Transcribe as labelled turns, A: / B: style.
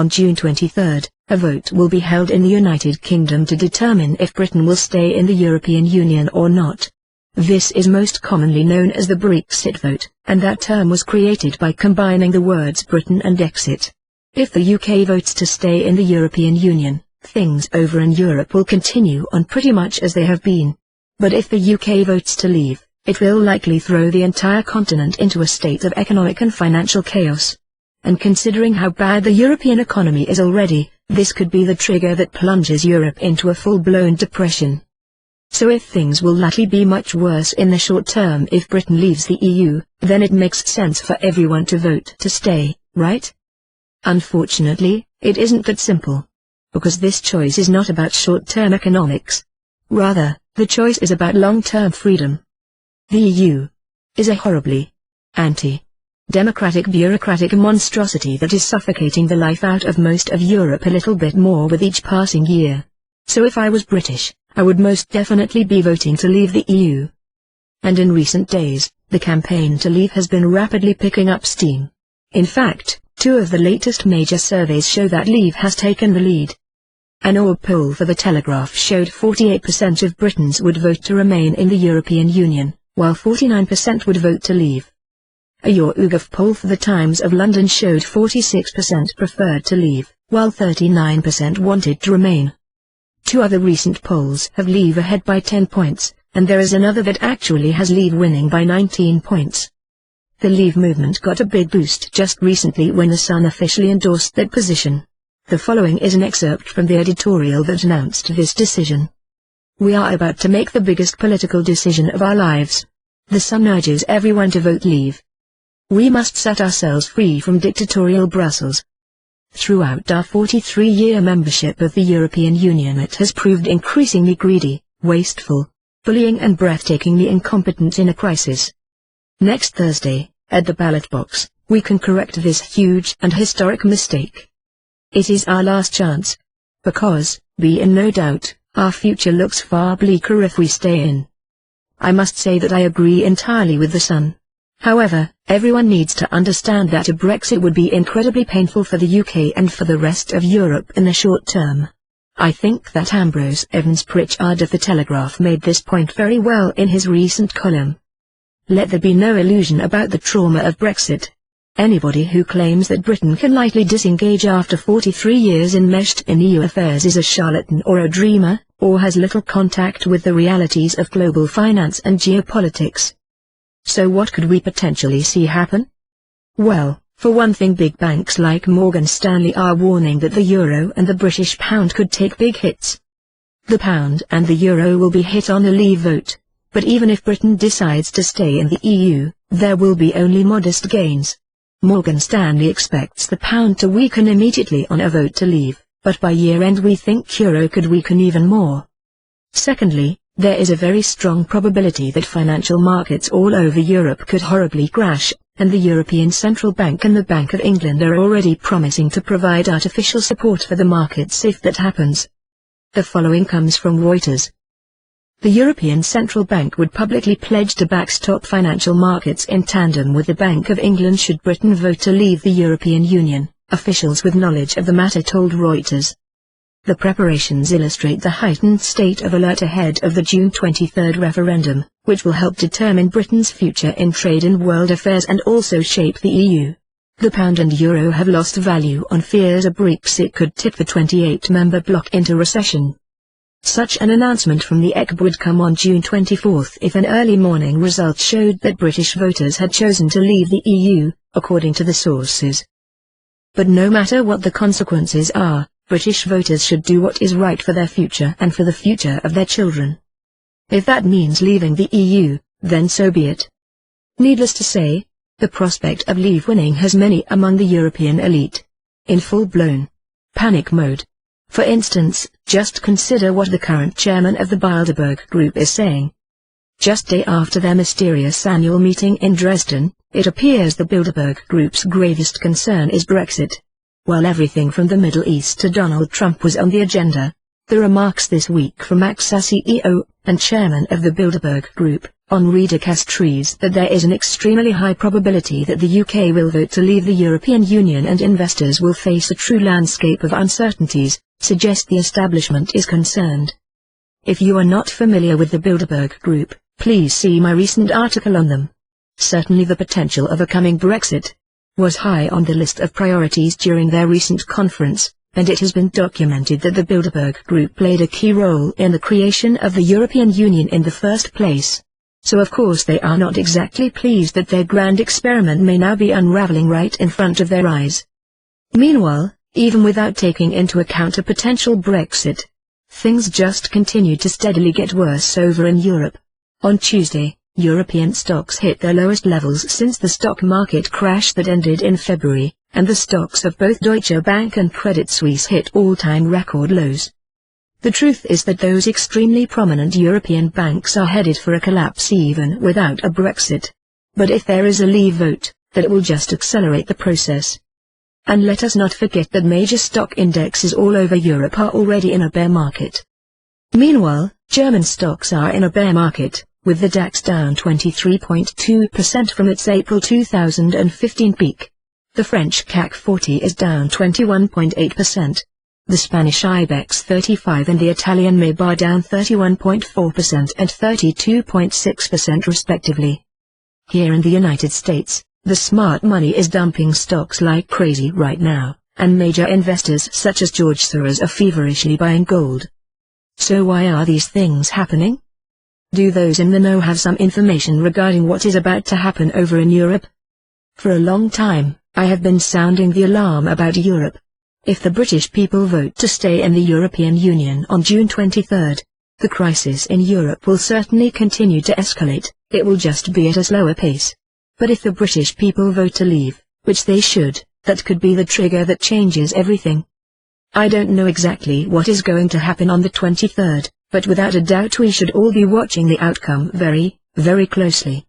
A: On June 23, a vote will be held in the United Kingdom to determine if Britain will stay in the European Union or not. This is most commonly known as the Brexit vote, and that term was created by combining the words Britain and exit. If the UK votes to stay in the European Union, things over in Europe will continue on pretty much as they have been. But if the UK votes to leave, it will likely throw the entire continent into a state of economic and financial chaos. And considering how bad the European economy is already, this could be the trigger that plunges Europe into a full-blown depression. So if things will likely be much worse in the short term if Britain leaves the EU, then it makes sense for everyone to vote to stay, right? Unfortunately, it isn't that simple. Because this choice is not about short-term economics. Rather, the choice is about long-term freedom. The EU is a horribly anti-democratic bureaucratic monstrosity that is suffocating the life out of most of Europe a little bit more with each passing year. So if I was British, I would most definitely be voting to leave the EU. And in recent days, the campaign to leave has been rapidly picking up steam. In fact, 2 of the latest major surveys show that leave has taken the lead. An Orb poll for The Telegraph showed 48% of Britons would vote to remain in the European Union, while 49% would vote to leave. A YouGov poll for The Times of London showed 46% preferred to leave, while 39% wanted to remain. 2 other recent polls have leave ahead by 10 points, and there is another that actually has leave winning by 19 points. The leave movement got a big boost just recently when The Sun officially endorsed that position. The following is an excerpt from the editorial that announced this decision. We are about to make the biggest political decision of our lives. The Sun urges everyone to vote leave. We must set ourselves free from dictatorial Brussels. Throughout our 43-year membership of the European Union, it has proved increasingly greedy, wasteful, bullying and breathtakingly incompetent in a crisis. Next Thursday, at the ballot box, we can correct this huge and historic mistake. It is our last chance. Because, be in no doubt, our future looks far bleaker if we stay in. I must say that I agree entirely with The Sun. However, everyone needs to understand that a Brexit would be incredibly painful for the UK and for the rest of Europe in the short term. I think that Ambrose Evans Pritchard of The Telegraph made this point very well in his recent column. Let there be no illusion about the trauma of Brexit. Anybody who claims that Britain can lightly disengage after 43 years enmeshed in EU affairs is a charlatan or a dreamer, or has little contact with the realities of global finance and geopolitics. So what could we potentially see happen? Well, for one thing, big banks like Morgan Stanley are warning that the euro and the British pound could take big hits. The pound and the euro will be hit on a leave vote, but even if Britain decides to stay in the EU, there will be only modest gains. Morgan Stanley expects the pound to weaken immediately on a vote to leave, but by year-end we think euro could weaken even more. Secondly, there is a very strong probability that financial markets all over Europe could horribly crash, and the European Central Bank and the Bank of England are already promising to provide artificial support for the markets if that happens. The following comes from Reuters. The European Central Bank would publicly pledge to backstop financial markets in tandem with the Bank of England should Britain vote to leave the European Union, officials with knowledge of the matter told Reuters. The preparations illustrate the heightened state of alert ahead of the June 23 referendum, which will help determine Britain's future in trade and world affairs and also shape the EU. The pound and euro have lost value on fears a Brexit could tip the 28-member bloc into recession. Such an announcement from the ECB would come on June 24 if an early morning result showed that British voters had chosen to leave the EU, according to the sources. But no matter what the consequences are, British voters should do what is right for their future and for the future of their children. If that means leaving the EU, then so be it. Needless to say, the prospect of leave winning has many among the European elite in full-blown panic mode. For instance, just consider what the current chairman of the Bilderberg Group is saying. Just day after their mysterious annual meeting in Dresden, it appears the Bilderberg Group's gravest concern is Brexit. While everything from the Middle East to Donald Trump was on the agenda, the remarks this week from AXA CEO, and chairman of the Bilderberg Group, Henri de Castries, that there is an extremely high probability that the UK will vote to leave the European Union and investors will face a true landscape of uncertainties, suggest the establishment is concerned. If you are not familiar with the Bilderberg Group, please see my recent article on them. Certainly the potential of a coming Brexit was high on the list of priorities during their recent conference, and it has been documented that the Bilderberg Group played a key role in the creation of the European Union in the first place. So of course they are not exactly pleased that their grand experiment may now be unraveling right in front of their eyes. Meanwhile, even without taking into account a potential Brexit, things just continue to steadily get worse over in Europe. On Tuesday, European stocks hit their lowest levels since the stock market crash that ended in February, and the stocks of both Deutsche Bank and Credit Suisse hit all-time record lows. The truth is that those extremely prominent European banks are headed for a collapse even without a Brexit. But if there is a leave vote, that will just accelerate the process. And let us not forget that major stock indexes all over Europe are already in a bear market. Meanwhile, German stocks are in a bear market, with the DAX down 23.2% from its April 2015 peak. The French CAC 40 is down 21.8%. The Spanish IBEX 35 and the Italian MIB are down 31.4% and 32.6% respectively. Here in the United States, the smart money is dumping stocks like crazy right now, and major investors such as George Soros are feverishly buying gold. So why are these things happening? Do those in the know have some information regarding what is about to happen over in Europe? For a long time, I have been sounding the alarm about Europe. If the British people vote to stay in the European Union on June 23, the crisis in Europe will certainly continue to escalate, it will just be at a slower pace. But if the British people vote to leave, which they should, that could be the trigger that changes everything. I don't know exactly what is going to happen on the 23rd, but without a doubt we should all be watching the outcome very, very closely.